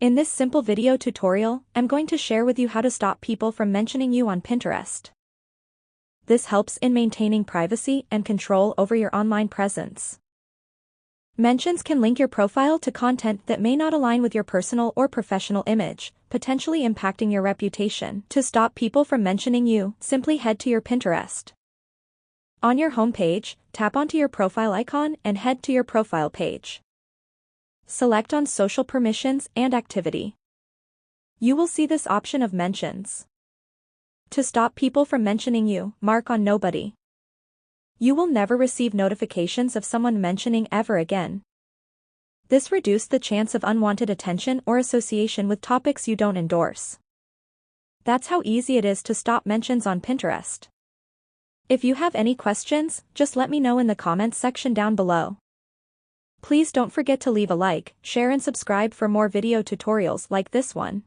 In this simple video tutorial, I'm going to share with you how to stop people from mentioning you on Pinterest. This helps in maintaining privacy and control over your online presence. Mentions can link your profile to content that may not align with your personal or professional image, potentially impacting your reputation. To stop people from mentioning you, simply head to your Pinterest. On your homepage, tap onto your profile icon and head to your profile page. Select on Social Permissions and Activity. You will see this option of mentions. To stop people from mentioning you, mark on Nobody. You will never receive notifications of someone mentioning ever again. This reduces the chance of unwanted attention or association with topics you don't endorse. That's how easy it is to stop mentions on Pinterest. If you have any questions, just let me know in the comments section down below. Please don't forget to leave a like, share and subscribe for more video tutorials like this one.